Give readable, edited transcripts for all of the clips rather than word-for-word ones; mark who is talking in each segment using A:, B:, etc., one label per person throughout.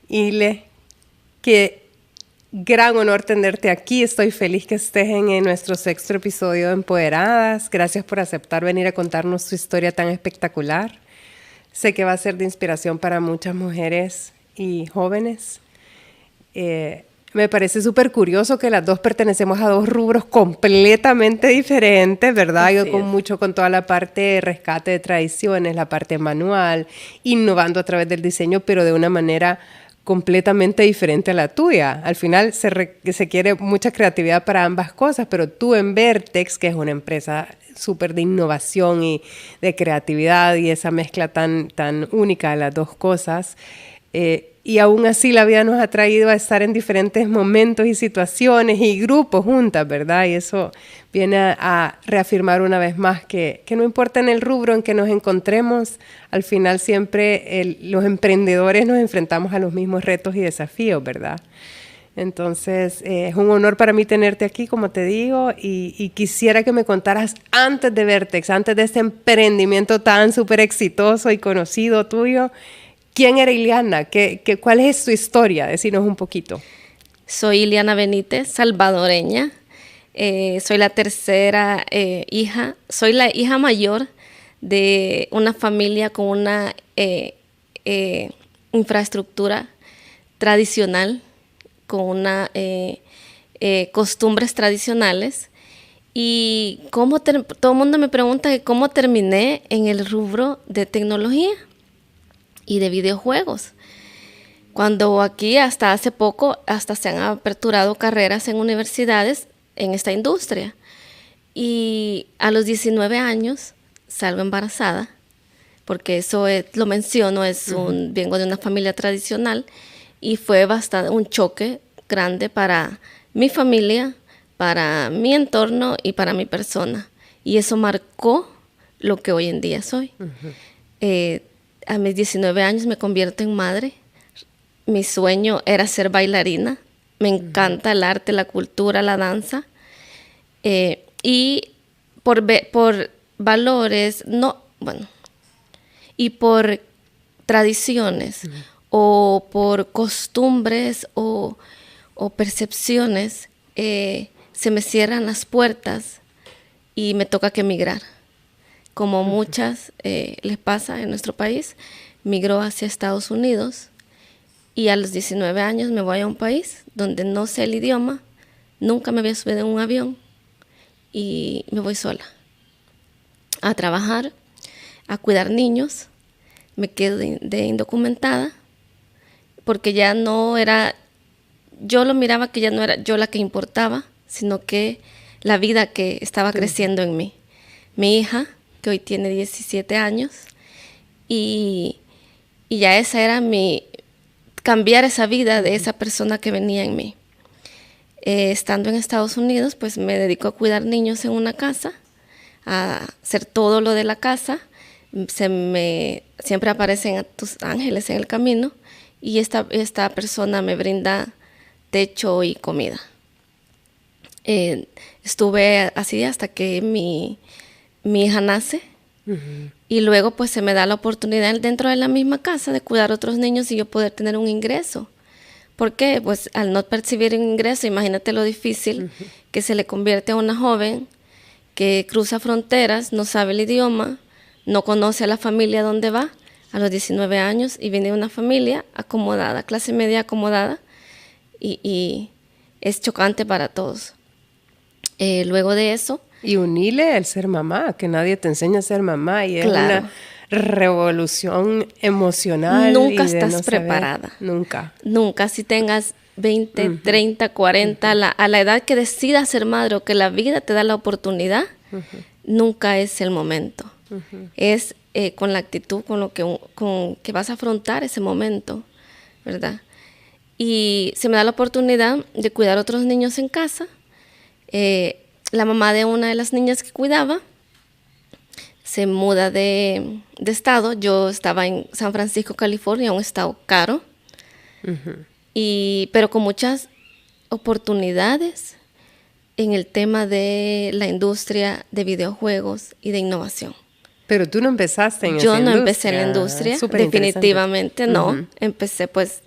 A: Ile, qué gran honor tenerte aquí. Estoy feliz que estés en nuestro sexto episodio de Empoderadas. Gracias por aceptar venir a contarnos tu historia tan espectacular. Sé que va a ser de inspiración para muchas mujeres y jóvenes. Me parece súper curioso que las dos pertenecemos a dos rubros completamente diferentes, ¿verdad? Yo con toda la parte de rescate de tradiciones, la parte manual, innovando a través del diseño, pero de una manera completamente diferente a la tuya. Al final se quiere mucha creatividad para ambas cosas, pero tú en Vertex, que es una empresa súper de innovación y de creatividad y esa mezcla tan única de las dos cosas, y aún así la vida nos ha traído a estar en diferentes momentos y situaciones y grupos juntas, ¿verdad? Y eso viene a reafirmar una vez más que no importa en el rubro en que nos encontremos, al final siempre los emprendedores nos enfrentamos a los mismos retos y desafíos, ¿verdad? Entonces, es un honor para mí tenerte aquí, como te digo, y quisiera que me contaras antes de Vertex, antes de este emprendimiento tan súper exitoso y conocido tuyo, ¿quién era Ileana? ¿Cuál es tu historia? Decinos un poquito.
B: Soy Ileana Benítez, salvadoreña. Soy la tercera hija. Soy la hija mayor de una familia con una infraestructura tradicional, con una costumbres tradicionales. Y todo el mundo me pregunta que cómo terminé en el rubro de tecnología y de videojuegos. Cuando aquí hasta hace poco se han aperturado carreras en universidades en esta industria. Y a los 19 años salgo embarazada, porque eso lo menciono, vengo de una familia tradicional y fue bastante un choque grande para mi familia, para mi entorno y para mi persona. Y eso marcó lo que hoy en día soy. A mis 19 años me convierto en madre. Mi sueño era ser bailarina. Me encanta el arte, la cultura, la danza. Y por valores, y por tradiciones o por costumbres o percepciones, se me cierran las puertas y me toca que emigrar. Como muchas les pasa en nuestro país, migró hacia Estados Unidos y a los 19 años me voy a un país donde no sé el idioma, nunca me había subido en un avión y me voy sola a trabajar, a cuidar niños. Me quedo de indocumentada porque ya no era, yo lo miraba que ya no era yo la que importaba, sino que la vida que estaba creciendo en mí. Mi hija, que hoy tiene 17 años, y ya esa era cambiar esa vida de esa persona que venía en mí. Estando en Estados Unidos, pues me dedico a cuidar niños en una casa, a hacer todo lo de la casa. Siempre aparecen tus ángeles en el camino y esta persona me brinda techo y comida. Estuve así hasta que mi hija nace. Y luego pues se me da la oportunidad dentro de la misma casa de cuidar a otros niños y yo poder tener un ingreso. ¿Por qué? Pues al no percibir un ingreso, imagínate lo difícil que se le convierte a una joven que cruza fronteras, no sabe el idioma, no conoce a la familia donde va a los 19 años y viene de una familia acomodada, clase media acomodada, y es chocante para todos. Luego de eso...
A: Y unirle el ser mamá, que nadie te enseña a ser mamá y es una revolución emocional.
B: Nunca estás preparada.
A: Nunca.
B: Nunca, si tengas 20, 30, 40, a la edad que decidas ser madre o que la vida te da la oportunidad, nunca es el momento. Es con la actitud con que vas a afrontar ese momento, ¿verdad? Y se me da la oportunidad de cuidar a otros niños en casa. La mamá de una de las niñas que cuidaba se muda de estado. Yo estaba en San Francisco, California, un estado caro, pero con muchas oportunidades en el tema de la industria de videojuegos y de innovación.
A: Pero tú no empezaste en esa
B: Yo no
A: industria.
B: empecé en la industria, definitivamente no. Empecé pues,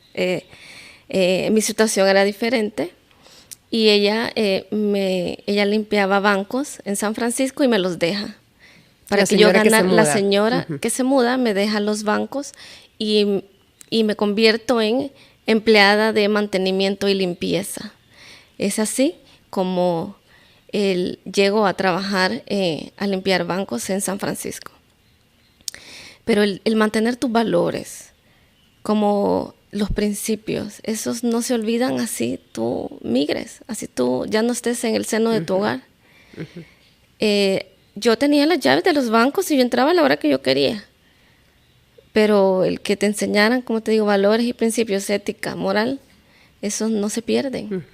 B: mi situación era diferente y ella limpiaba bancos en San Francisco y me los deja. Para que yo ganara, la señora que se muda me deja los bancos y me convierto en empleada de mantenimiento y limpieza. Es así como llego a trabajar, a limpiar bancos en San Francisco. Pero el mantener tus valores, como los principios, esos no se olvidan así tú migres, así tú ya no estés en el seno de tu hogar. Yo tenía las llaves de los bancos y yo entraba a la hora que yo quería. Pero el que te enseñaran, como te digo, valores y principios, ética, moral, esos no se pierden.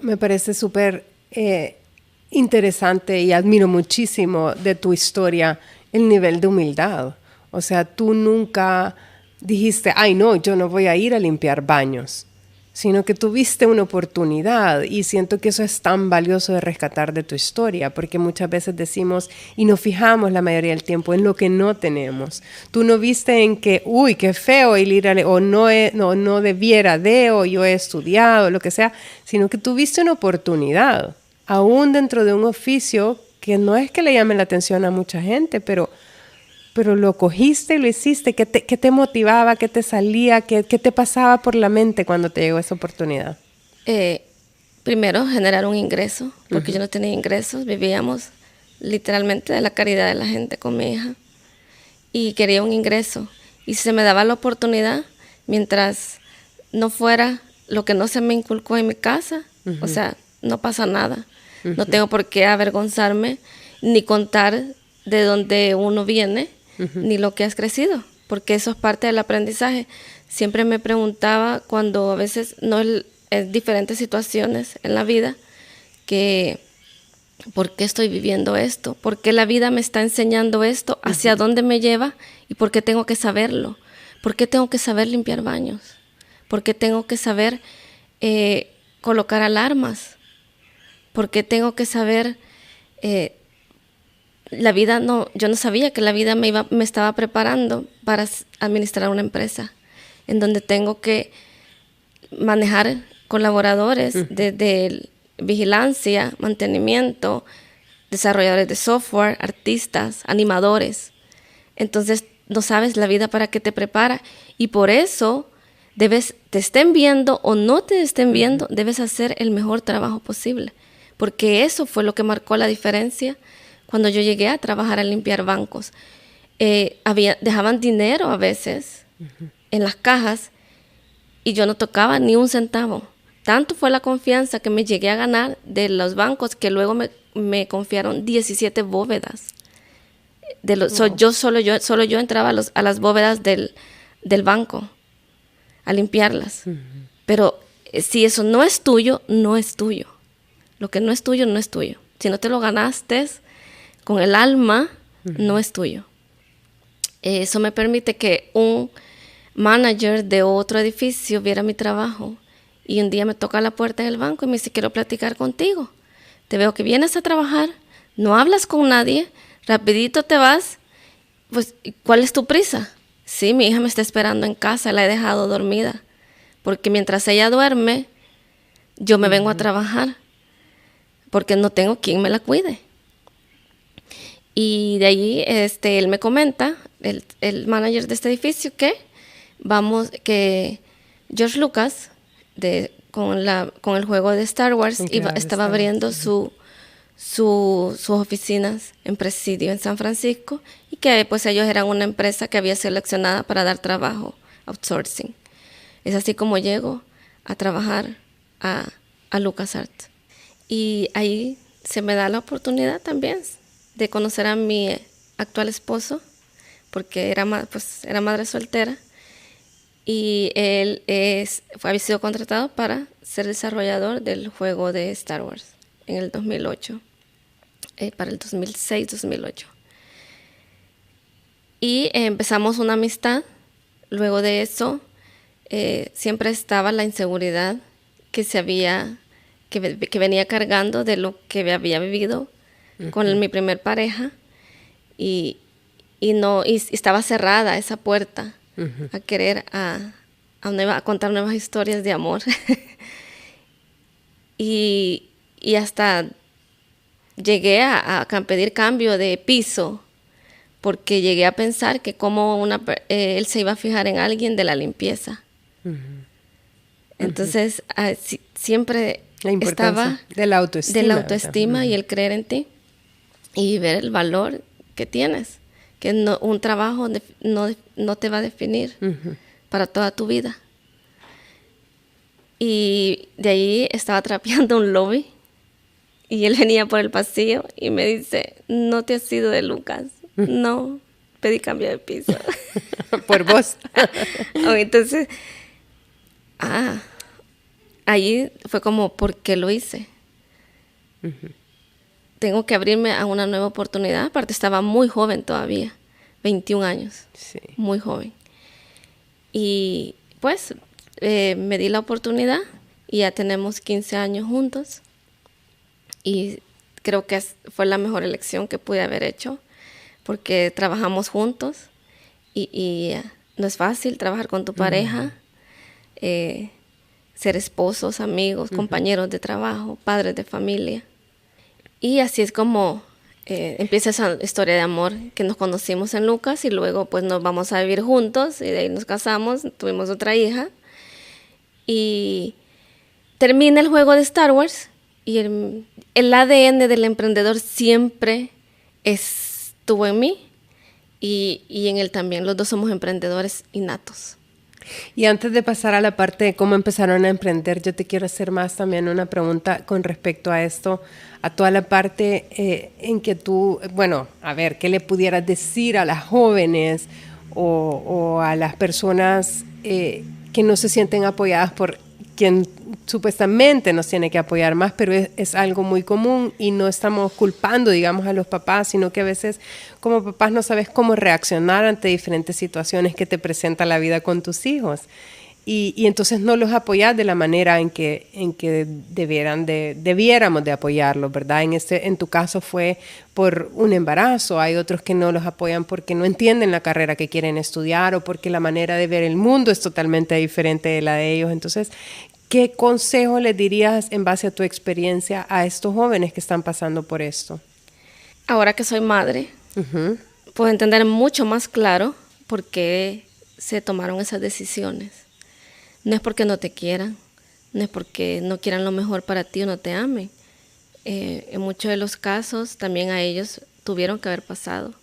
A: Me parece súper interesante y admiro muchísimo de tu historia el nivel de humildad. O sea, tú nunca dijiste, ay no, yo no voy a ir a limpiar baños, sino que tuviste una oportunidad y siento que eso es tan valioso de rescatar de tu historia, porque muchas veces decimos y nos fijamos la mayoría del tiempo en lo que no tenemos. Tú no viste en que, uy, qué feo ir o no debiera de, o yo he estudiado, lo que sea, sino que tuviste una oportunidad, aún dentro de un oficio que no es que le llame la atención a mucha gente, pero lo cogiste y lo hiciste. ¿Qué te motivaba? ¿Qué te salía? ¿Qué te pasaba por la mente cuando te llegó esa oportunidad?
B: Primero, generar un ingreso, porque yo no tenía ingresos. Vivíamos literalmente de la caridad de la gente con mi hija. Y quería un ingreso. Y si se me daba la oportunidad, mientras no fuera lo que no se me inculcó en mi casa, o sea, no pasa nada. No tengo por qué avergonzarme ni contar de dónde uno viene, ni lo que has crecido, porque eso es parte del aprendizaje. Siempre me preguntaba cuando a veces no en diferentes situaciones en la vida, que ¿por qué estoy viviendo esto? ¿Por qué la vida me está enseñando esto? ¿Hacia dónde me lleva? ¿Y por qué tengo que saberlo? ¿Por qué tengo que saber limpiar baños? ¿Por qué tengo que saber colocar alarmas? ¿Por qué tengo que saber la vida? Yo no sabía que la vida me estaba preparando para administrar una empresa en donde tengo que manejar colaboradores desde vigilancia, mantenimiento, desarrolladores de software, artistas, animadores. Entonces, no sabes la vida para qué te prepara, y por eso te estén viendo o no te estén viendo, debes hacer el mejor trabajo posible, porque eso fue lo que marcó la diferencia cuando yo llegué a trabajar a limpiar bancos. Dejaban dinero a veces en las cajas y yo no tocaba ni un centavo. Tanto fue la confianza que me llegué a ganar de los bancos que luego me confiaron 17 bóvedas. Solo yo entraba a las bóvedas del banco a limpiarlas. Pero si eso no es tuyo, no es tuyo. Lo que no es tuyo, no es tuyo. Si no te lo ganaste con el alma, no es tuyo. Eso me permite que un manager de otro edificio viera mi trabajo y un día me toca la puerta en el banco y me dice, quiero platicar contigo. Te veo que vienes a trabajar, no hablas con nadie, rapidito te vas. Pues, ¿cuál es tu prisa? Sí, mi hija me está esperando en casa, la he dejado dormida, porque mientras ella duerme, yo me vengo a trabajar, porque no tengo quien me la cuide. Y de allí él me comenta, el manager de este edificio, que George Lucas, con el juego de Star Wars, estaba abriendo sus oficinas en Presidio en San Francisco, y que pues ellos eran una empresa que había seleccionada para dar trabajo, outsourcing. Es así como llego a trabajar a a LucasArts. Y ahí se me da la oportunidad también de conocer a mi actual esposo, porque era madre soltera, y él había sido contratado para ser desarrollador del juego de Star Wars en el 2008, para el 2006-2008. Y empezamos una amistad. Luego de eso, siempre estaba la inseguridad que venía cargando de lo que había vivido con mi primer pareja, y estaba cerrada esa puerta a querer a contar nuevas historias de amor. y hasta llegué a pedir cambio de piso, porque llegué a pensar que él se iba a fijar en alguien de la limpieza. Entonces, siempre
A: la importancia
B: estaba
A: de la autoestima
B: y el creer en ti y ver el valor que tienes, que un trabajo no te va a definir para toda tu vida. Y de ahí estaba trapeando un lobby y él venía por el pasillo y me dice: no te has ido de Lucas. No, pedí cambio de piso.
A: Por vos.
B: Entonces, ahí fue como, ¿por qué lo hice? Tengo que abrirme a una nueva oportunidad. Aparte, estaba muy joven todavía, 21 años, sí. Muy joven. Y pues me di la oportunidad y ya tenemos 15 años juntos. Y creo que fue la mejor elección que pude haber hecho, porque trabajamos juntos y no es fácil trabajar con tu pareja, ser esposos, amigos, compañeros de trabajo, padres de familia. Y así es como empieza esa historia de amor, que nos conocimos en Lucas y luego pues nos vamos a vivir juntos y de ahí nos casamos, tuvimos otra hija y termina el juego de Star Wars y el ADN del emprendedor siempre estuvo en mí y en él también. Los dos somos emprendedores innatos.
A: Y antes de pasar a la parte de cómo empezaron a emprender, yo te quiero hacer más también una pregunta con respecto a esto, a toda la parte en que tú, bueno, a ver, ¿qué le pudieras decir a las jóvenes o a las personas que no se sienten apoyadas por quien supuestamente nos tiene que apoyar más, pero es algo muy común y no estamos culpando, digamos, a los papás, sino que a veces como papás no sabes cómo reaccionar ante diferentes situaciones que te presenta la vida con tus hijos. Y entonces no los apoyas de la manera en que debiéramos de apoyarlos, ¿verdad? En tu caso fue por un embarazo, hay otros que no los apoyan porque no entienden la carrera que quieren estudiar o porque la manera de ver el mundo es totalmente diferente de la de ellos. Entonces, ¿qué consejo les dirías en base a tu experiencia a estos jóvenes que están pasando por esto?
B: Ahora que soy madre, puedo entender mucho más claro por qué se tomaron esas decisiones. No es porque no te quieran, no es porque no quieran lo mejor para ti o no te amen. En muchos de los casos también a ellos tuvieron que haber pasado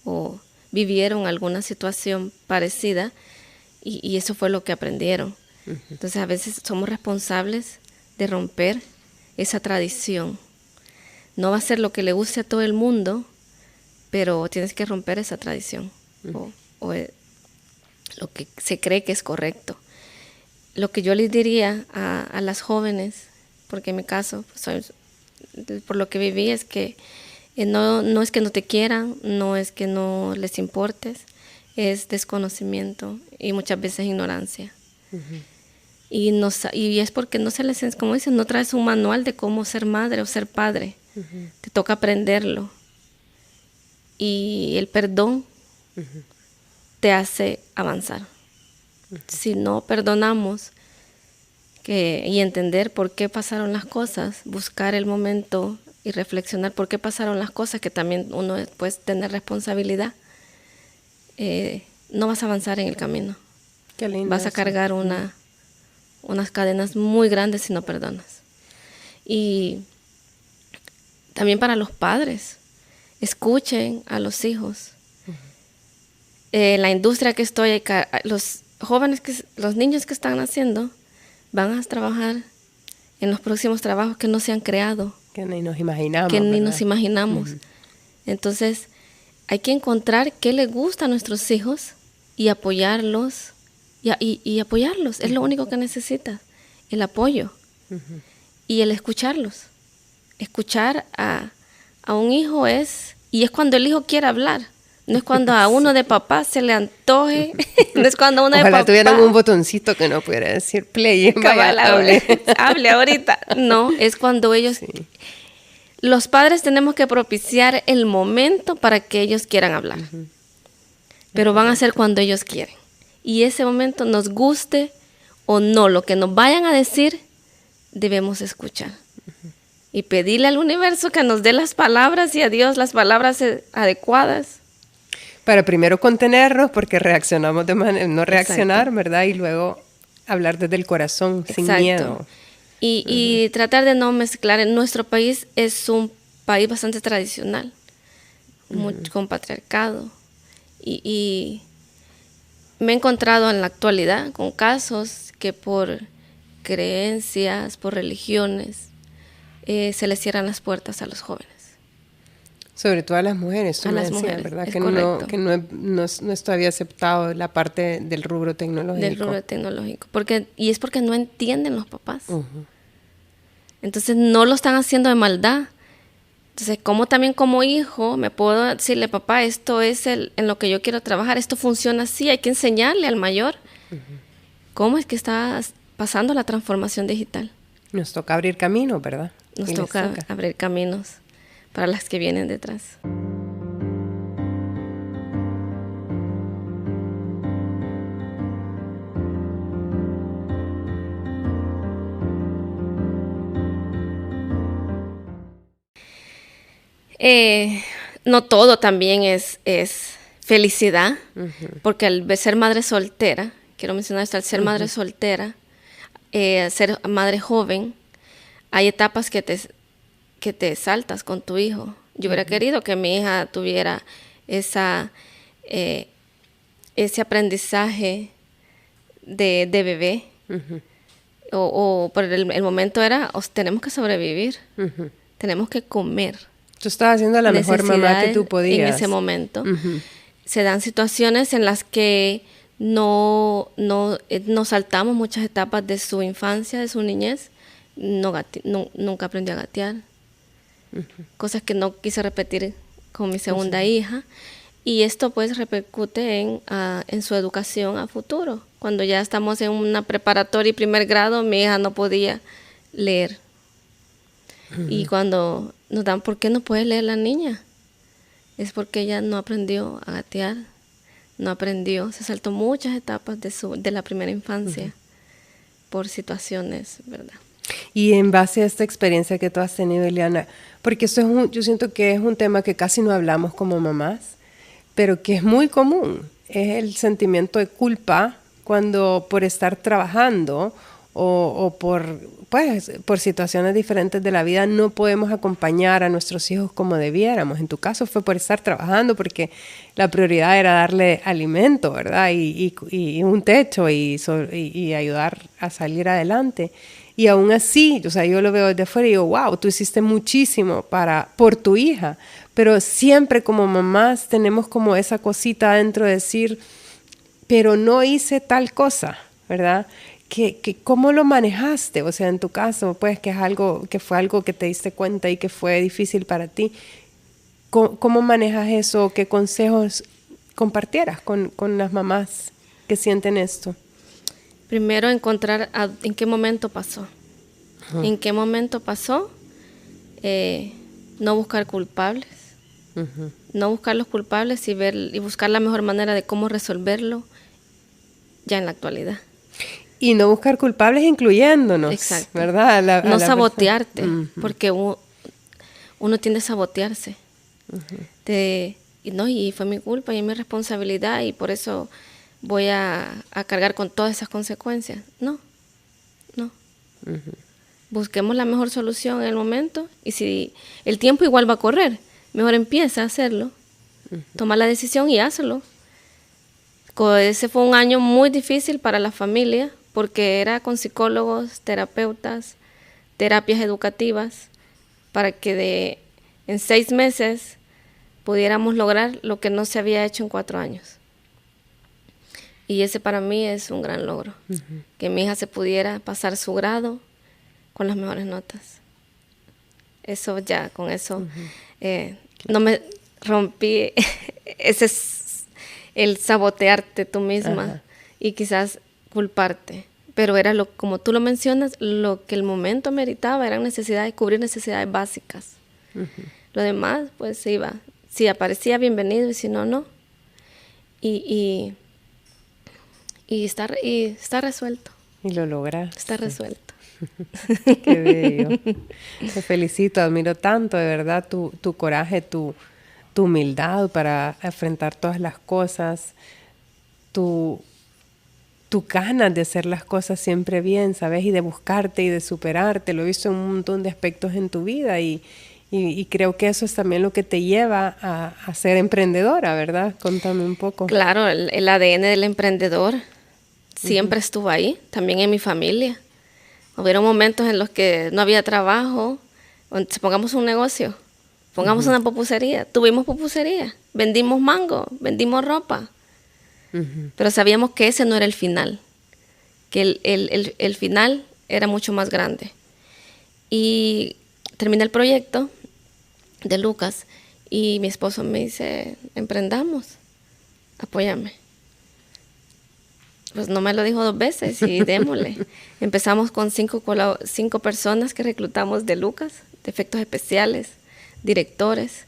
B: o vivieron alguna situación parecida y eso fue lo que aprendieron. Entonces a veces somos responsables de romper esa tradición. No va a ser lo que le guste a todo el mundo, pero tienes que romper esa tradición o lo que se cree que es correcto. Lo que yo les diría a las jóvenes, porque en mi caso, por lo que viví, es que no es que no te quieran, no es que no les importes, es desconocimiento y muchas veces ignorancia. Y es porque no se les, como dicen, no traes un manual de cómo ser madre o ser padre. Te toca aprenderlo. Y el perdón te hace avanzar. Si no perdonamos y entender por qué pasaron las cosas, buscar el momento y reflexionar por qué pasaron las cosas, que también uno puede tener responsabilidad, no vas a avanzar en el camino.
A: Qué lindo.
B: Vas a cargar unas cadenas muy grandes si no perdonas. Y también para los padres, escuchen a los hijos. La industria que estoy, los jóvenes, los niños que están naciendo, van a trabajar en los próximos trabajos que no se han creado.
A: Que ni nos imaginamos.
B: Que ni
A: ¿verdad?
B: nos imaginamos. Entonces, hay que encontrar qué les gusta a nuestros hijos y apoyarlos. Y apoyarlos. Es lo único que necesitas. El apoyo. Y el escucharlos. Escuchar a un hijo es cuando el hijo quiere hablar. No es cuando a uno de papá se le antoje. No es cuando a uno
A: Ojalá
B: de papá...
A: tuvieran un botoncito que no pudiera decir play.
B: Cabal, hable ahorita. No, es cuando ellos... Sí. Los padres tenemos que propiciar el momento para que ellos quieran hablar. Pero van a ser cuando ellos quieren. Y ese momento, nos guste o no, lo que nos vayan a decir, debemos escuchar. Y pedirle al universo que nos dé las palabras y a Dios las palabras adecuadas.
A: Para primero contenernos, porque reaccionamos de manera, no reaccionar, exacto, ¿verdad? Y luego hablar desde el corazón, exacto, sin miedo.
B: Y tratar de no mezclar. Nuestro país es un país bastante tradicional, con patriarcado. Y me he encontrado en la actualidad con casos que por creencias, por religiones, se les cierran las puertas a los jóvenes.
A: Sobre todo a las mujeres, tú
B: a
A: me
B: las
A: decías,
B: mujeres,
A: ¿verdad? Que no es todavía aceptado la parte del rubro tecnológico.
B: Del rubro tecnológico. Y es porque no entienden los papás. Entonces no lo están haciendo de maldad. Entonces, como también como hijo me puedo decirle, papá, esto es en lo que yo quiero trabajar, esto funciona así, hay que enseñarle al mayor cómo es que está pasando la transformación digital.
A: Nos toca abrir caminos, ¿verdad?
B: Nos toca abrir caminos para las que vienen detrás. No todo también es felicidad, porque al ser madre soltera, quiero mencionar esto, al ser madre soltera, ser madre joven, hay etapas que te saltas con tu hijo. Yo hubiera querido que mi hija tuviera ese aprendizaje de bebé, o por el momento era, tenemos que sobrevivir, tenemos que comer.
A: Tú estabas haciendo la mejor mamá que tú podías.
B: En ese momento. Se dan situaciones en las que no saltamos muchas etapas de su infancia, de su niñez. Nunca aprendió a gatear. Cosas que no quise repetir con mi segunda hija. Y esto pues repercute en su educación a futuro. Cuando ya estamos en una preparatoria y primer grado, mi hija no podía leer. Y cuando nos dan, ¿por qué no puede leer la niña? Es porque ella no aprendió a gatear, se saltó muchas etapas de la primera infancia por situaciones, ¿verdad?
A: Y en base a esta experiencia que tú has tenido, Eliana, porque yo siento que es un tema que casi no hablamos como mamás, pero que es muy común, es el sentimiento de culpa cuando por estar trabajando o por situaciones diferentes de la vida no podemos acompañar a nuestros hijos como debiéramos. En tu caso fue por estar trabajando porque la prioridad era darle alimento, ¿verdad? Y un techo y ayudar a salir adelante. Y aún así, o sea, yo lo veo desde afuera y digo, wow, tú hiciste muchísimo por tu hija, pero siempre como mamás tenemos como esa cosita adentro de decir, pero no hice tal cosa, ¿verdad? ¿Cómo lo manejaste? O sea, en tu caso, pues, que fue algo que te diste cuenta y que fue difícil para ti. ¿Cómo manejas eso? ¿Qué consejos compartieras con las mamás que sienten esto?
B: Primero, encontrar en qué momento pasó. En qué momento pasó. No buscar culpables. No buscar los culpables y buscar la mejor manera de cómo resolverlo ya en la actualidad.
A: Y no buscar culpables incluyéndonos, exacto, ¿verdad?
B: No sabotearte, porque uno tiende a sabotearse. Y fue mi culpa y es mi responsabilidad y por eso voy a cargar con todas esas consecuencias. No. Busquemos la mejor solución en el momento y si el tiempo igual va a correr, mejor empieza a hacerlo, toma la decisión y hazlo. Ese fue un año muy difícil para la familia porque era con psicólogos, terapeutas, terapias educativas para que en 6 meses pudiéramos lograr lo que no se había hecho en 4 años. Y ese para mí es un gran logro, que mi hija se pudiera pasar su grado con las mejores notas. Eso ya, con eso, no me rompí, ese es el sabotearte tú misma y quizás culparte. Pero era como tú lo mencionas, lo que el momento meritaba eran necesidades, cubrir necesidades básicas. Lo demás, pues se iba. Si aparecía, bienvenido, y si no, no. Y está resuelto.
A: Y lo lograste.
B: Está resuelto.
A: Qué bello. Te felicito, admiro tanto, de verdad, tu coraje, tu humildad para enfrentar todas las cosas, tu ganas de hacer las cosas siempre bien, ¿sabes? Y de buscarte y de superarte. Lo he visto en un montón de aspectos en tu vida y creo que eso es también lo que te lleva a ser emprendedora, ¿verdad? Contame un poco.
B: Claro, el ADN del emprendedor siempre estuvo ahí, también en mi familia. Hubieron momentos en los que no había trabajo, pongamos un negocio, pongamos una pupusería, tuvimos pupusería, vendimos mango, vendimos ropa, pero sabíamos que ese no era el final, que el final era mucho más grande. Y terminé el proyecto de Lucas y mi esposo me dice, emprendamos, apóyame. Pues no me lo dijo 2 veces y démosle. Empezamos con 5 personas que reclutamos de Lucas, de efectos especiales, directores,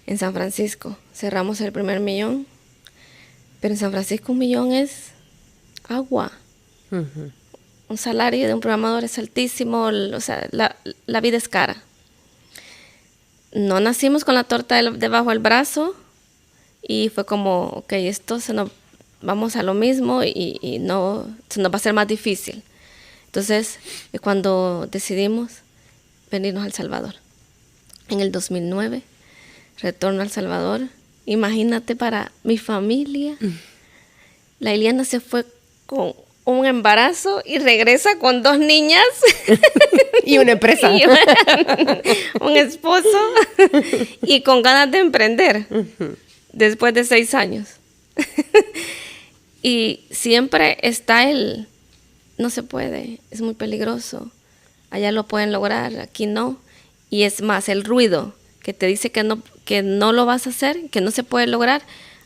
B: en San Francisco. Cerramos el primer 1 millón, pero en San Francisco 1 millón es agua. Un salario de un programador es altísimo, o sea, la vida es cara. No nacimos con la torta debajo del brazo y fue como, ok, vamos a lo mismo y no, se nos va a ser más difícil. Entonces, cuando decidimos venirnos a El Salvador, en el 2009, retorno a El Salvador, imagínate para mi familia, la Iliana se fue con un embarazo y regresa con 2 niñas.
A: Y una empresa.
B: Y un esposo y con ganas de emprender después de 6 años. Y siempre está no se puede, es muy peligroso, allá lo pueden lograr, aquí no. Y es más, el ruido que te dice que no lo vas a hacer, que no se puede lograr,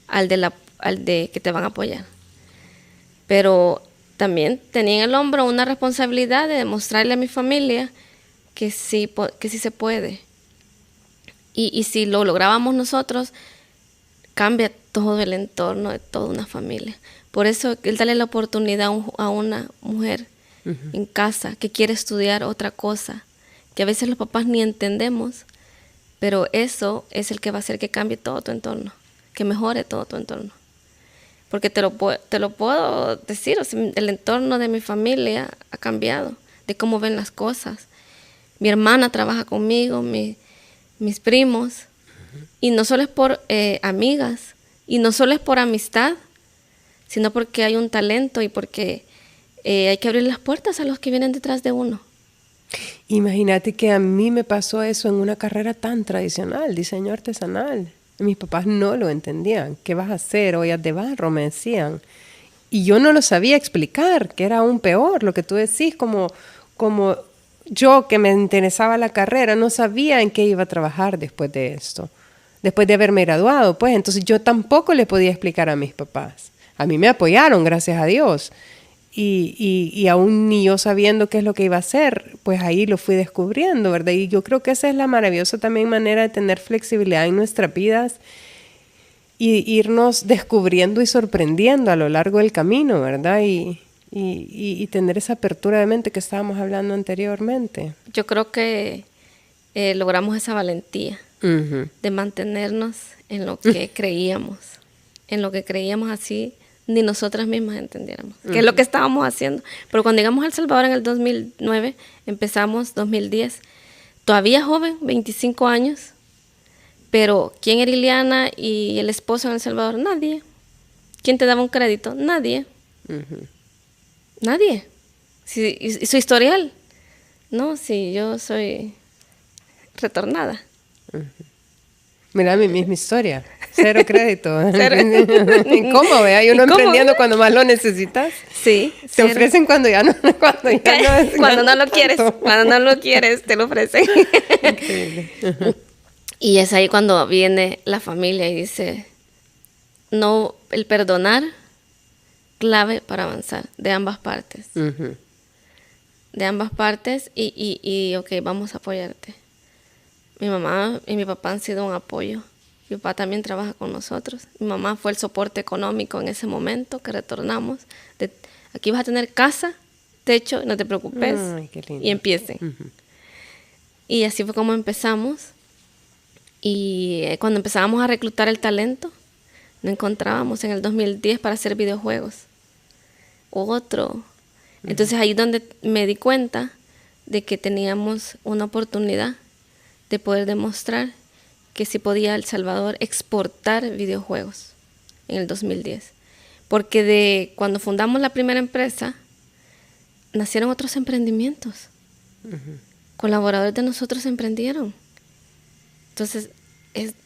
B: al de que te van a apoyar. Pero también tenía en el hombro una responsabilidad de demostrarle a mi familia que sí se puede. Y si lo lográbamos nosotros, cambia todo el entorno de toda una familia. Por eso, el darle la oportunidad a una mujer en casa que quiere estudiar otra cosa, que a veces los papás ni entendemos, pero eso es el que va a hacer que cambie todo tu entorno, que mejore todo tu entorno. Porque te lo puedo decir, o sea, el entorno de mi familia ha cambiado, de cómo ven las cosas. Mi hermana trabaja conmigo, mis primos, y no solo es por amigas, y no solo es por amistad, sino porque hay un talento y porque hay que abrir las puertas a los que vienen detrás de uno.
A: Imagínate que a mí me pasó eso en una carrera tan tradicional, diseño artesanal. Mis papás no lo entendían. ¿Qué vas a hacer? Ollas de barro, me decían. Y yo no lo sabía explicar, que era aún peor lo que tú decís, como yo que me interesaba la carrera, no sabía en qué iba a trabajar después de esto, después de haberme graduado, pues. Entonces yo tampoco le podía explicar a mis papás. A mí me apoyaron, gracias a Dios. Y aún ni yo sabiendo qué es lo que iba a hacer, pues ahí lo fui descubriendo, ¿verdad? Y yo creo que esa es la maravillosa también manera de tener flexibilidad en nuestras vidas y irnos descubriendo y sorprendiendo a lo largo del camino, ¿verdad? Y tener esa apertura de mente que estábamos hablando anteriormente.
B: Yo creo que logramos esa valentía de mantenernos en lo que creíamos, así ni nosotras mismas entendiéramos qué es lo que estábamos haciendo. Pero cuando llegamos a El Salvador en el 2009, empezamos 2010, todavía joven, 25 años, pero ¿quién era Iliana y el esposo en El Salvador? Nadie. ¿Quién te daba un crédito? Nadie. Nadie. Y su historial. No, sí, yo soy retornada.
A: Mira, mi misma historia. Cero crédito.
B: Cero.
A: ¿Y cómo, vea? Y uno
B: ¿Y cómo,
A: emprendiendo
B: vea?
A: cuando más lo necesitas.
B: Sí,
A: Te
B: cero.
A: ofrecen cuando ya no,
B: Cuando no lo
A: tanto.
B: quieres, cuando no lo quieres, te lo ofrecen.
A: Increíble.
B: Y es ahí cuando viene la familia y dice, no, el perdonar, clave para avanzar, de ambas partes.
A: Ujú.
B: De ambas partes y ok, vamos a apoyarte. Mi mamá y mi papá han sido un apoyo. Mi papá también trabaja con nosotros. Mi mamá fue el soporte económico en ese momento que retornamos. Aquí vas a tener casa, techo, no te preocupes.
A: Ay, qué lindo.
B: Y empiecen.
A: Ujú.
B: Y así fue como empezamos. Y cuando empezábamos a reclutar el talento, no encontrábamos en el 2010 para hacer videojuegos. Otro. Entonces ahí es donde me di cuenta de que teníamos una oportunidad de poder demostrar que sí podía El Salvador exportar videojuegos en el 2010. Porque de cuando fundamos la primera empresa, nacieron otros emprendimientos. Colaboradores de nosotros emprendieron. Entonces,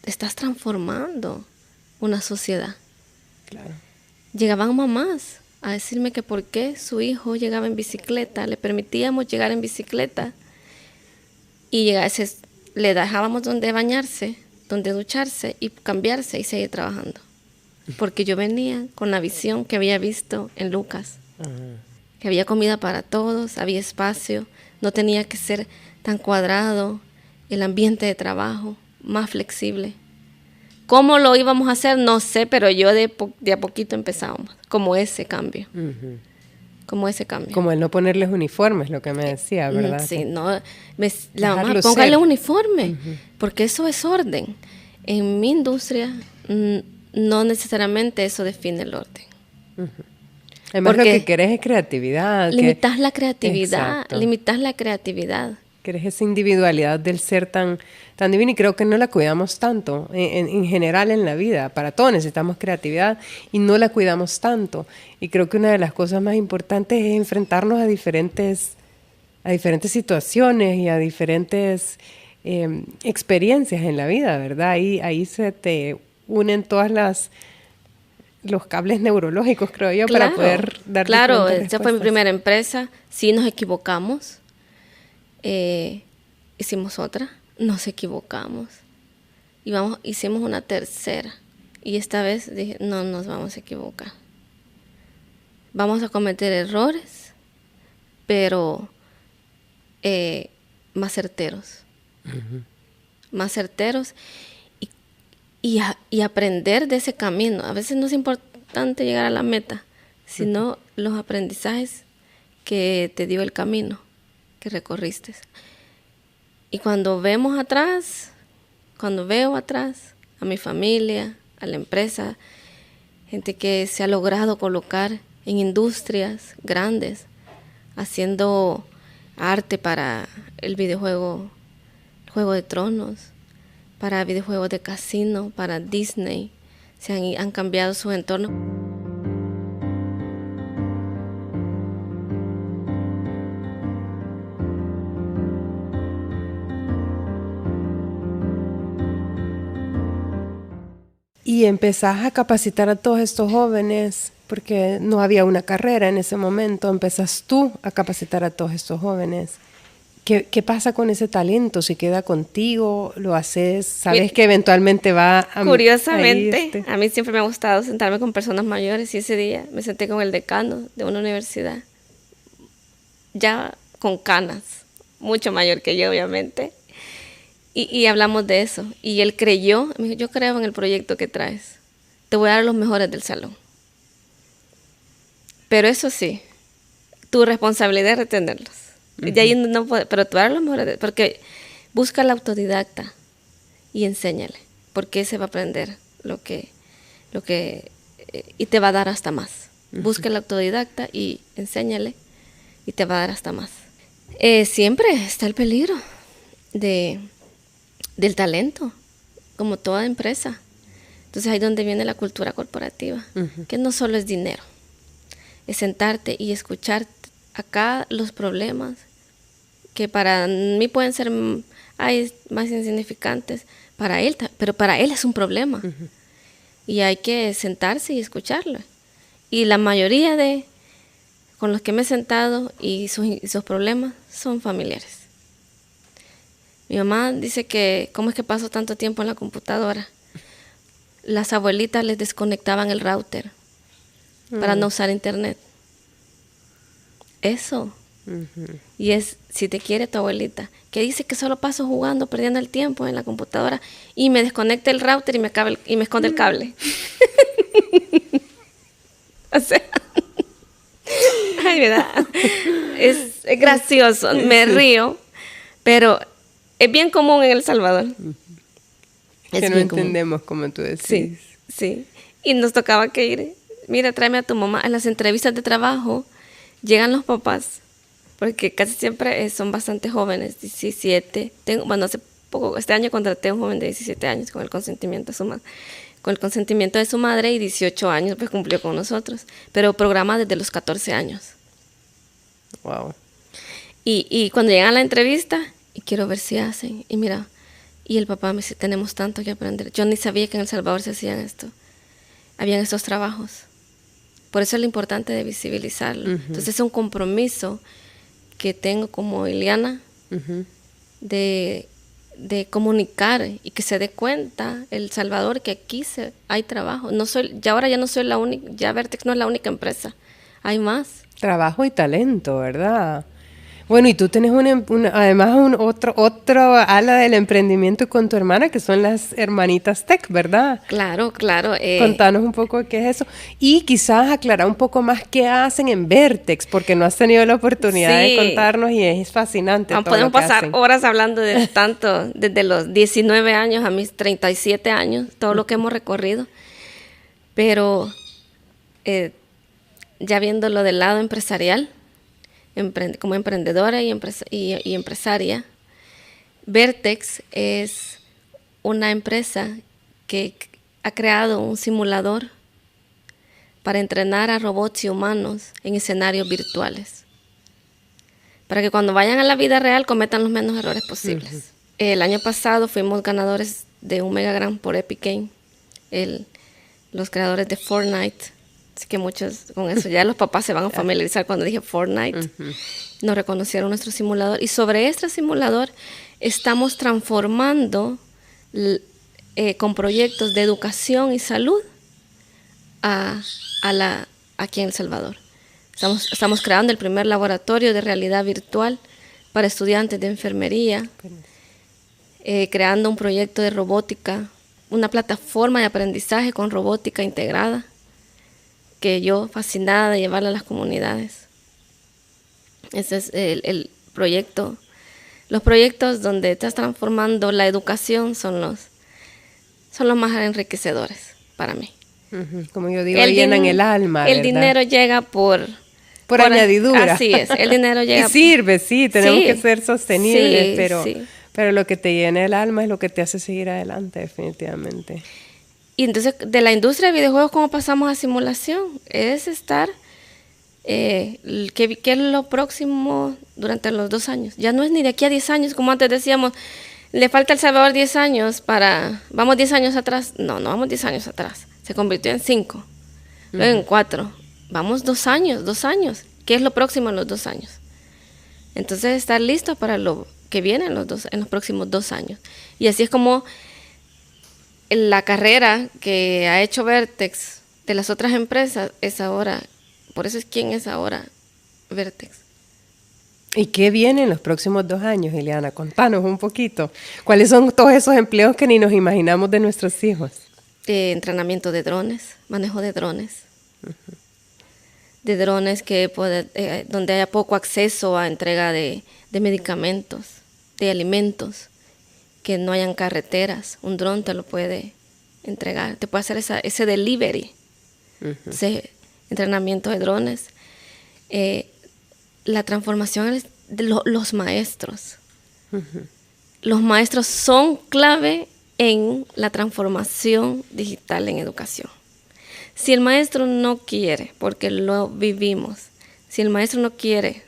B: estás transformando una sociedad.
A: Claro.
B: Llegaban mamás a decirme que por qué su hijo llegaba en bicicleta, le permitíamos llegar en bicicleta y le dejábamos donde bañarse, donde ducharse y cambiarse y seguir trabajando. Porque yo venía con la visión que había visto en Lucas, que había comida para todos, había espacio, no tenía que ser tan cuadrado, el ambiente de trabajo más flexible. ¿Cómo lo íbamos a hacer? No sé, pero yo de a poquito empezábamos, como ese cambio.
A: Ujú.
B: Como ese cambio.
A: Como el no ponerles uniformes, lo que me decía, ¿verdad?
B: Sí, no, la mamá,
A: Dejarlo
B: póngale
A: ser.
B: uniforme, porque eso es orden. En mi industria, no necesariamente eso define el orden.
A: Además,
B: Porque
A: lo que querés es creatividad.
B: Limitas la creatividad,
A: Exacto.
B: limitas la creatividad.
A: Querés esa individualidad del ser tan divino y creo que no la cuidamos tanto en general en la vida. Para todo necesitamos creatividad y no la cuidamos tanto. Y creo que una de las cosas más importantes es enfrentarnos a diferentes situaciones y a diferentes experiencias en la vida, ¿verdad? Ahí se te unen los cables neurológicos, creo yo, para poder dar
B: Claro,
A: diferentes
B: esa fue mi
A: respuestas.
B: primera empresa. Sí nos equivocamos. Hicimos otra, nos equivocamos. Hicimos una tercera. Y esta vez dije, no nos vamos a equivocar. Vamos a cometer errores, pero más certeros. Más certeros y aprender de ese camino. A veces no es importante llegar a la meta, sino los aprendizajes que te dio el camino que recorriste. Y cuando veo atrás a mi familia, a la empresa, gente que se ha logrado colocar en industrias grandes, haciendo arte para el videojuego, Juego de Tronos, para videojuegos de casino, para Disney, han cambiado su entorno.
A: Y empezás a capacitar a todos estos jóvenes, porque no había una carrera en ese momento, empezás tú a capacitar a todos estos jóvenes. ¿Qué pasa con ese talento? ¿Se queda contigo? ¿Lo haces? ¿Sabes que eventualmente va a...
B: Curiosamente, a mí siempre me ha gustado sentarme con personas mayores y ese día me senté con el decano de una universidad, ya con canas, mucho mayor que yo obviamente, y hablamos de eso. Y él creyó, me dijo, yo creo en el proyecto que traes, te voy a dar los mejores del salón. Pero eso sí, tu responsabilidad es retenerlos. De ahí no puede, pero te voy a dar los mejores, porque busca al autodidacta y enséñale, porque ese va a aprender lo que y te va a dar hasta más. Busca al autodidacta y enséñale y te va a dar hasta más. Siempre está el peligro del talento, como toda empresa. Entonces ahí es donde viene la cultura corporativa, que no solo es dinero, es sentarte y escuchar acá los problemas que para mí pueden ser más insignificantes, para él, pero para él es un problema. Y hay que sentarse y escucharlo. Y la mayoría con los que me he sentado y sus problemas son familiares. Mi mamá dice que, ¿cómo es que paso tanto tiempo en la computadora? Las abuelitas les desconectaban el router para no usar internet. Eso. Y es, si te quiere tu abuelita, que dice que solo paso jugando, perdiendo el tiempo en la computadora y me desconecta el router y me esconde el cable. O sea, ay, ¿verdad? Es gracioso, me río, pero es bien común en El Salvador.
A: Que no entendemos, como tú decís.
B: Sí, sí. Y nos tocaba que ir, mira, tráeme a tu mamá. En las entrevistas de trabajo llegan los papás, porque casi siempre son bastante jóvenes, 17. Hace poco, este año contraté a un joven de 17 años con el consentimiento de su madre. Con el consentimiento de su madre, y 18 años pues cumplió con nosotros, pero programa desde los 14 años.
A: Wow.
B: Y cuando llegan a la entrevista, y quiero ver si hacen, y mira, y el papá me dice, tenemos tanto que aprender. Yo ni sabía que en El Salvador se hacían habían estos trabajos. Por eso es lo importante de visibilizarlo. Entonces es un compromiso que tengo como Ileana de comunicar y que se dé cuenta El Salvador que aquí hay trabajo. Ahora ya no soy la única, ya Vertex no es la única empresa, hay más.
A: Trabajo y talento, ¿verdad? Bueno, y tú tienes además otro ala del emprendimiento con tu hermana, que son las hermanitas Tech, ¿verdad?
B: Claro.
A: Contanos un poco qué es eso. Y quizás aclarar un poco más qué hacen en Vertex, porque no has tenido la oportunidad de contarnos y es fascinante.
B: Podemos pasar horas hablando de tanto, desde los 19 años a mis 37 años, todo lo que hemos recorrido. Pero ya viéndolo del lado empresarial, como emprendedora y empresaria, Vertex es una empresa que ha creado un simulador para entrenar a robots y humanos en escenarios virtuales, para que cuando vayan a la vida real cometan los menos errores posibles. El año pasado fuimos ganadores de un Mega Grand por Epic Game, los creadores de Fortnite. Así que muchos con eso, ya los papás se van a familiarizar cuando dije Fortnite. Nos reconocieron nuestro simulador. Y sobre este simulador estamos transformando con proyectos de educación y salud aquí en El Salvador. Estamos creando el primer laboratorio de realidad virtual para estudiantes de enfermería, creando un proyecto de robótica, una plataforma de aprendizaje con robótica integrada, que yo fascinada de llevarla a las comunidades. Ese es el proyecto. Los proyectos donde estás transformando la educación son los más enriquecedores para mí.
A: Como yo digo, llenan el alma.
B: El dinero llega por
A: añadidura.
B: Así es, el dinero llega.
A: Y sirve, sí, tenemos que ser sostenibles,
B: sí.
A: pero lo que te llena el alma es lo que te hace seguir adelante, definitivamente.
B: Y entonces, de la industria de videojuegos, ¿cómo pasamos a simulación? Es estar, ¿qué es lo próximo durante los 2 años? Ya no es ni de aquí a 10 años, como antes decíamos, le falta a El Salvador 10 años vamos 10 años atrás. No vamos 10 años atrás. Se convirtió en 5, luego en 4. Vamos 2 años. ¿Qué es lo próximo en los 2 años? Entonces, estar listo para lo que viene en los próximos 2 años. Y así es como la carrera que ha hecho Vertex de las otras empresas es ahora, por eso es quién es ahora Vertex.
A: ¿Y qué viene en los próximos 2 años, Ileana? Contanos un poquito. ¿Cuáles son todos esos empleos que ni nos imaginamos de nuestros hijos?
B: Entrenamiento de drones, manejo de drones. De drones donde haya poco acceso a entrega de medicamentos, de alimentos, que no hayan carreteras, un dron te lo puede entregar, te puede hacer ese delivery, ese entrenamiento de drones. La transformación de los maestros. Los maestros son clave en la transformación digital en educación. Si el maestro no quiere, porque lo vivimos, si el maestro no quiere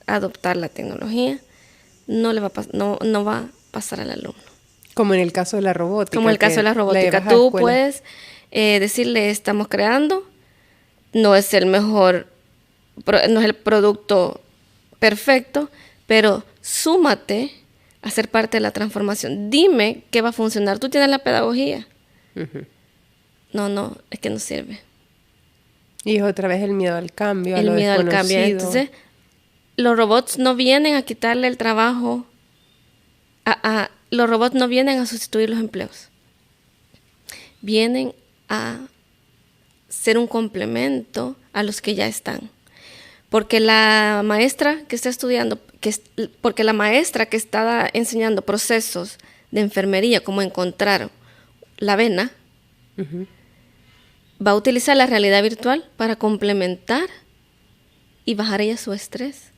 B: adoptar la tecnología, no va a pasar al alumno.
A: Como en el caso de la robótica.
B: Como en el caso de la robótica. Tú puedes decirle, estamos creando, no es el mejor, no es el producto perfecto, pero súmate a ser parte de la transformación. Dime qué va a funcionar. Tú tienes la pedagogía.
A: Uh-huh.
B: No, es que no sirve.
A: Y es otra vez el miedo al cambio,
B: el miedo al cambio. Entonces, los robots no vienen a quitarle el trabajo. Los robots no vienen a sustituir los empleos. Vienen a ser un complemento a los que ya están. Porque la maestra que está estudiando, porque la maestra que está enseñando procesos de enfermería, como encontrar la vena, uh-huh, va a utilizar la realidad virtual para complementar y bajar ella su estrés.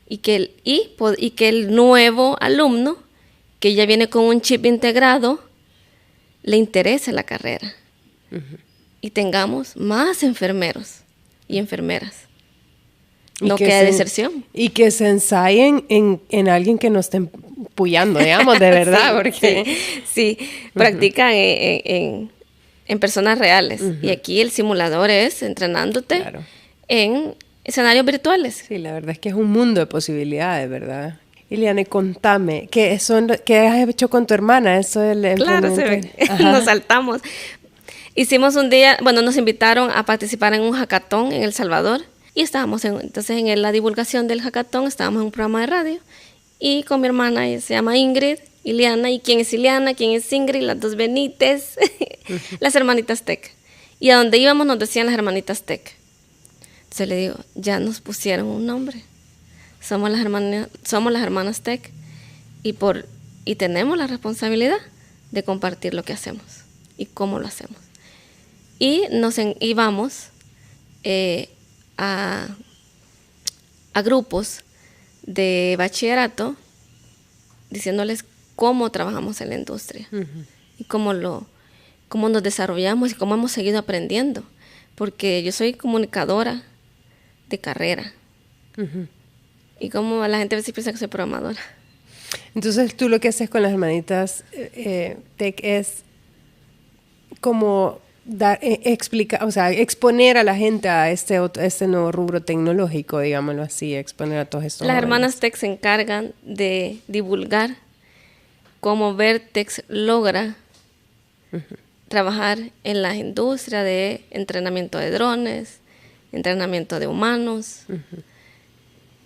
B: Y que el nuevo alumno, que ya viene con un chip integrado, le interese la carrera. Uh-huh. Y tengamos más enfermeros y enfermeras. No queda deserción.
A: Y que se ensayen en alguien que no esté empullando, digamos, de verdad.
B: Sí,
A: porque
B: sí. Practican en personas reales. Uh-huh. Y aquí el simulador es entrenándote en escenarios virtuales.
A: Sí, la verdad es que es un mundo de posibilidades, ¿verdad? Iliana, contame, ¿qué has hecho con tu hermana? Eso es
B: claro, nos saltamos. Hicimos un día, nos invitaron a participar en un hackathon en El Salvador. Y estábamos entonces en la divulgación del hackathon, estábamos en un programa de radio. Y con mi hermana, ella se llama Ingrid, Iliana. ¿Y quién es Iliana? ¿Quién es Ingrid? Las dos Benites, las hermanitas Tech. Y a donde íbamos nos decían las hermanitas Tech. Entonces le digo, ya nos pusieron un nombre. Somos las hermanas Tech. Y tenemos la responsabilidad de compartir lo que hacemos y cómo lo hacemos. Y íbamos a grupos de bachillerato diciéndoles cómo trabajamos en la industria, uh-huh, y cómo nos desarrollamos y cómo hemos seguido aprendiendo, porque yo soy comunicadora de carrera, uh-huh, y como la gente a veces piensa que soy programadora.
A: Entonces tú lo que haces con las hermanitas Tech es como exponer a la gente a este nuevo rubro tecnológico, digámoslo así, exponer a todos estos
B: Las
A: jóvenes.
B: Hermanas Tech se encargan de divulgar cómo Vertex logra uh-huh, trabajar en la industria de entrenamiento de drones, entrenamiento de humanos, uh-huh,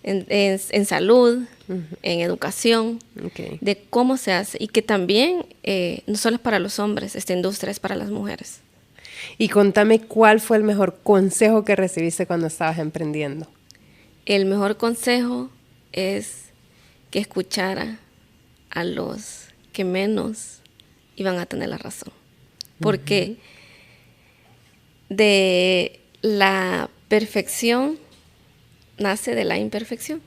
B: en salud, uh-huh, en educación, okay, de cómo se hace, y que también no solo es para los hombres, esta industria es para las mujeres.
A: Y contame, ¿cuál fue el mejor consejo que recibiste cuando estabas emprendiendo?
B: El mejor consejo es que escuchara a los que menos iban a tener la razón. Porque uh-huh, de la perfección nace de la imperfección.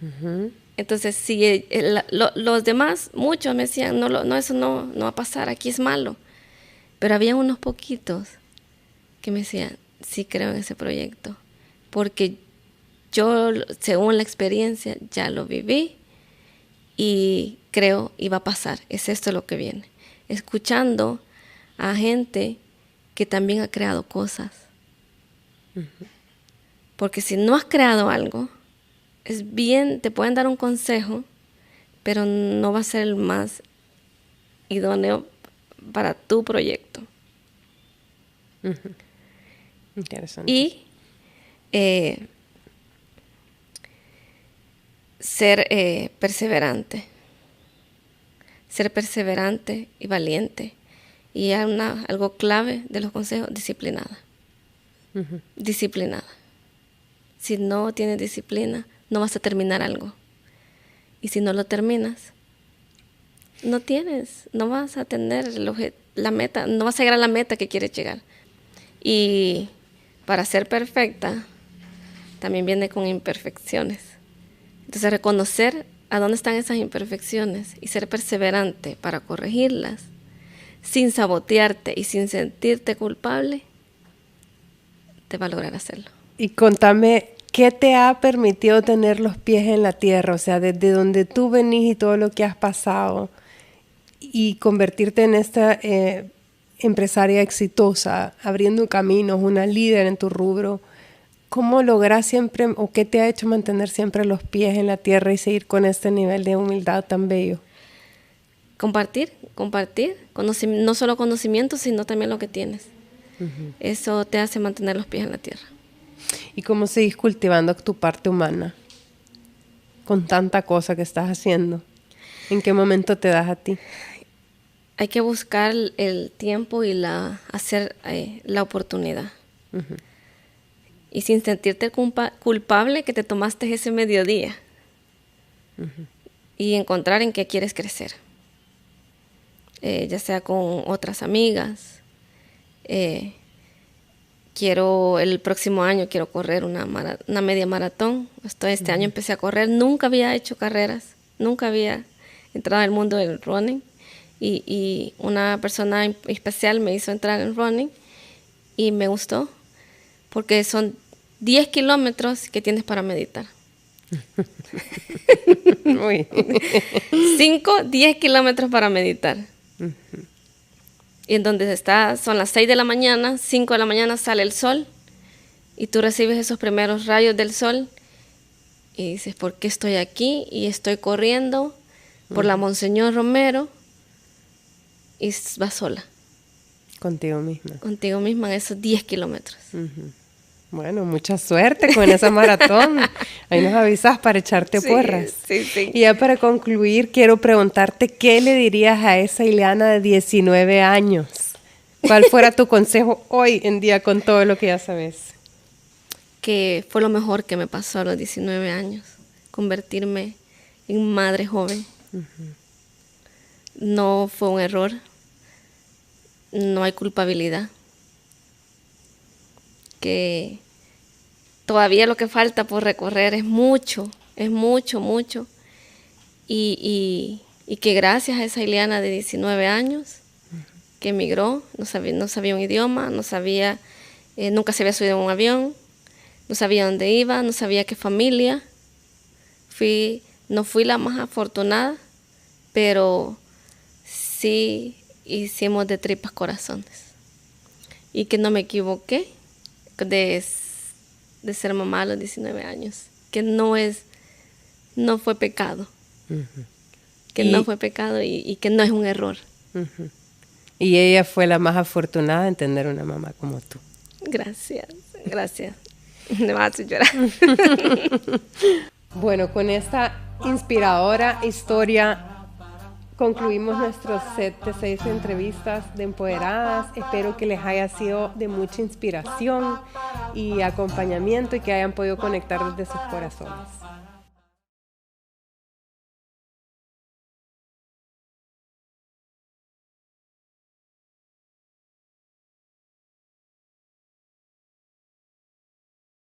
B: Uh-huh. Entonces, si los demás, muchos me decían, eso no va a pasar, aquí es malo. Pero había unos poquitos que me decían, sí creo en ese proyecto, porque yo, según la experiencia, ya lo viví y creo iba a pasar, es esto lo que viene. Escuchando a gente que también ha creado cosas. Uh-huh. Porque si no has creado algo, es bien, te pueden dar un consejo, pero no va a ser el más idóneo para tu proyecto.
A: Uh-huh. Interesante.
B: Y ser perseverante. Ser perseverante y valiente. Y algo clave de los consejos, disciplinada. Uh-huh. Disciplinada. Si no tienes disciplina, no vas a terminar algo. Y si no lo terminas, no vas a tener la meta, no vas a llegar a la meta que quieres llegar. Y para ser perfecta, también viene con imperfecciones. Entonces, reconocer a dónde están esas imperfecciones y ser perseverante para corregirlas, sin sabotearte y sin sentirte culpable, te va a lograr hacerlo.
A: Y contame, ¿qué te ha permitido tener los pies en la tierra? O sea, desde donde tú venís y todo lo que has pasado y convertirte en esta empresaria exitosa, abriendo caminos, una líder en tu rubro. ¿Cómo logras siempre, o qué te ha hecho mantener siempre los pies en la tierra y seguir con este nivel de humildad tan bello?
B: Compartir, no solo conocimiento, sino también lo que tienes. Eso te hace mantener los pies en la tierra.
A: ¿Y cómo seguís cultivando tu parte humana con tanta cosa que estás haciendo? ¿En qué momento te das a ti?
B: Hay que buscar el tiempo y hacer la oportunidad. Y sin sentirte culpable que te tomaste ese mediodía. Y encontrar en qué quieres crecer. Ya sea con otras amigas. El próximo año quiero correr una media maratón. Este año empecé a correr. Nunca había hecho carreras. Nunca había entrado al mundo del running. Y una persona especial me hizo entrar en running. Y me gustó. Porque son 10 kilómetros que tienes para meditar. 10 kilómetros para meditar. Y en donde son las 6 de la mañana, 5 de la mañana sale el sol. Y tú recibes esos primeros rayos del sol. Y dices, ¿por qué estoy aquí? Y estoy corriendo por la Monseñor Romero. Y vas sola.
A: Contigo misma.
B: Contigo misma en esos 10 kilómetros.
A: Bueno, mucha suerte con esa maratón. Ahí nos avisas para echarte porras.
B: Sí.
A: Y ya para concluir, quiero preguntarte, ¿qué le dirías a esa Ileana de 19 años? ¿Cuál fuera tu consejo hoy en día con todo lo que ya sabes?
B: Que fue lo mejor que me pasó a los 19 años. Convertirme en madre joven. No fue un error. No hay culpabilidad. Que todavía lo que falta por recorrer es mucho. Y que gracias a esa Ileana de 19 años, que emigró, no sabía un idioma, nunca se había subido a un avión, no sabía dónde iba, no sabía qué familia. No fui la más afortunada, pero sí hicimos de tripas corazones. Y que no me equivoqué de ser mamá a los 19 años. Que no fue pecado. No fue pecado y que no es un error.
A: Y ella fue la más afortunada en tener una mamá como tú.
B: Gracias. Me vas a hacer llorar.
A: Bueno, con esta inspiradora historia concluimos nuestro set de 6 entrevistas de Empoderadas. Espero que les haya sido de mucha inspiración y acompañamiento y que hayan podido conectar desde sus corazones.